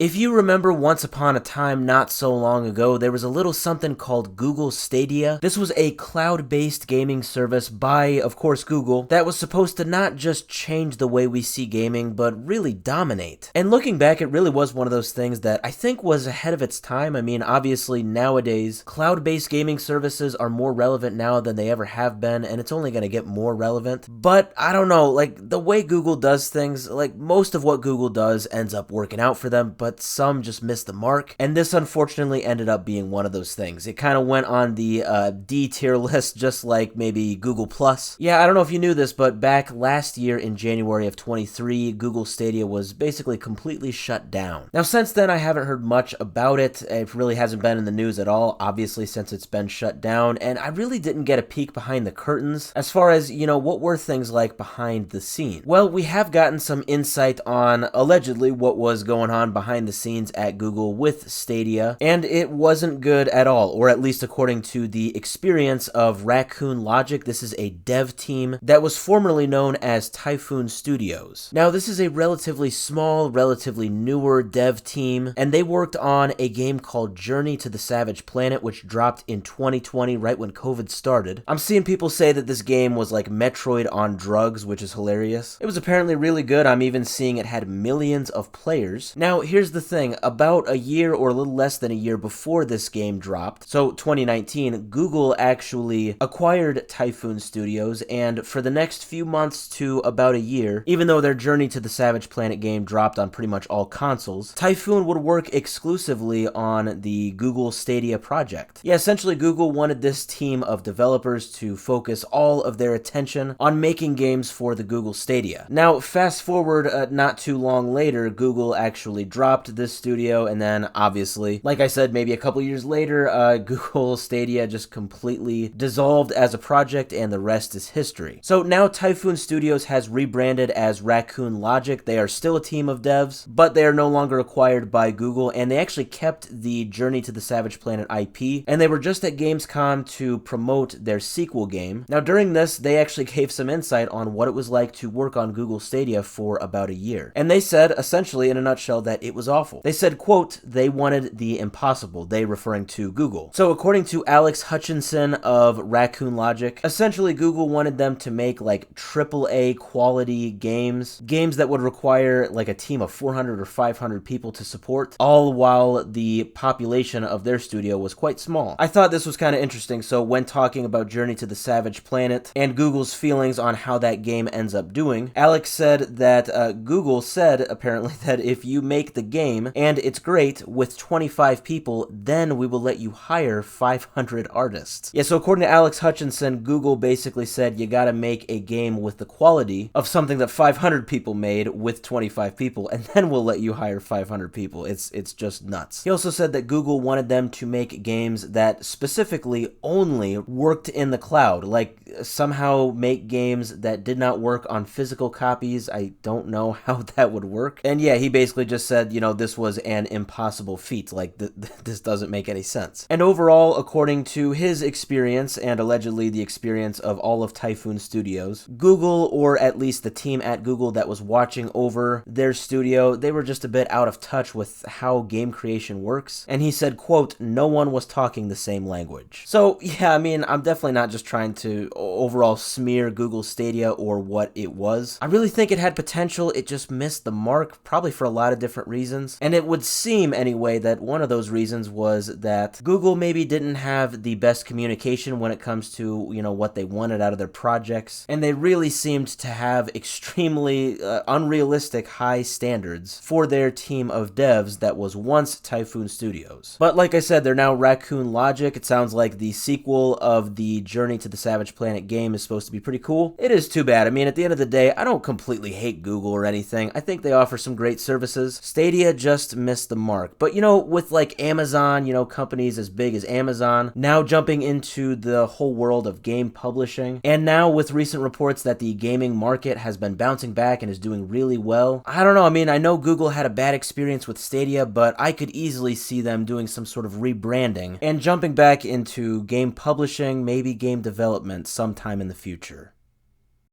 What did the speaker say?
If you remember once upon a time not so long ago, there was a little something called Google Stadia. This was a cloud-based gaming service by, of course, Google that was supposed to not just change the way we see gaming, but really dominate. And looking back, it really was one of those things that I think was ahead of its time. I mean, obviously nowadays, cloud-based gaming services are more relevant now than they ever have been, and it's only going to get more relevant. But I don't know, like the way Google does things, like most of what Google does ends up working out for them, but some just miss the mark, and this unfortunately ended up being one of those things. It kind of went on the D tier list, just like maybe Google Plus. Yeah, I don't know if you knew this, but back last year in January of 23, Google Stadia was basically completely shut down. Now, since then, I haven't heard much about it. It really hasn't been in the news at all, obviously, since it's been shut down, and I really didn't get a peek behind the curtains as far as, you know, what were things like behind the scenes. Well, we have gotten some insight on, allegedly, what was going on behind the scenes at Google with Stadia, and it wasn't good at all, or at least according to the experience of Raccoon Logic. This is a dev team that was formerly known as Typhoon Studios. Now, this is a relatively small, relatively newer dev team, and they worked on a game called Journey to the Savage Planet, which dropped in 2020, right when COVID started. I'm seeing people say that this game was like Metroid on drugs, which is hilarious. It was apparently really good. I'm even seeing it had millions of players. Now, here's the thing. About a year or a little less than a year before this game dropped, so 2019, Google actually acquired Typhoon Studios, and for the next few months to about a year, even though their Journey to the Savage Planet game dropped on pretty much all consoles, Typhoon would work exclusively on the Google Stadia project. Yeah, essentially Google wanted this team of developers to focus all of their attention on making games for the Google Stadia. Now, fast forward not too long later, Google actually dropped this studio, and then obviously, like I said, maybe a couple years later, Google Stadia just completely dissolved as a project, and the rest is history. So now Typhoon Studios has rebranded as Raccoon Logic. They are still a team of devs, but they are no longer acquired by Google, and they actually kept the Journey to the Savage Planet IP, and they were just at Gamescom to promote their sequel game. Now, during this, they actually gave some insight on what it was like to work on Google Stadia for about a year. And they said, essentially, in a nutshell, that it was awful. They said, quote, they wanted the impossible, they referring to Google. So according to Alex Hutchinson of Raccoon Logic, essentially Google wanted them to make like AAA quality games that would require like a team of 400 or 500 people to support, all while the population of their studio was quite small. I thought this was kind of interesting. So when talking about Journey to the Savage Planet and Google's feelings on how that game ends up doing, Alex said that Google said apparently that if you make the game and it's great with 25 people, then we will let you hire 500 artists. Yeah, so according to Alex Hutchinson, Google basically said you gotta make a game with the quality of something that 500 people made with 25 people, and then we'll let you hire 500 people. It's just nuts. He also said that Google wanted them to make games that specifically only worked in the cloud, like somehow make games that did not work on physical copies. I don't know how that would work. And yeah, he basically just said, you know, this was an impossible feat. Like, this doesn't make any sense. And overall, according to his experience, and allegedly the experience of all of Typhoon Studios, Google, or at least the team at Google that was watching over their studio, they were just a bit out of touch with how game creation works. And he said, quote, no one was talking the same language. So yeah, I mean, I'm definitely not just trying to overall smear Google Stadia or what it was. I really think it had potential. It just missed the mark, probably for a lot of different reasons. And it would seem anyway that one of those reasons was that Google maybe didn't have the best communication when it comes to, you know, what they wanted out of their projects. And they really seemed to have extremely unrealistic high standards for their team of devs that was once Typhoon Studios. But like I said, they're now Raccoon Logic. It sounds like the sequel of the Journey to the Savage Planet game is supposed to be pretty cool. It is too bad. I mean, at the end of the day, I don't completely hate Google or anything. I think they offer some great services. Stadia just missed the mark. But, you know, with like Amazon, you know, companies as big as Amazon, now jumping into the whole world of game publishing, and now with recent reports that the gaming market has been bouncing back and is doing really well, I don't know. I mean, I know Google had a bad experience with Stadia, but I could easily see them doing some sort of rebranding and jumping back into game publishing, maybe game development sometime in the future.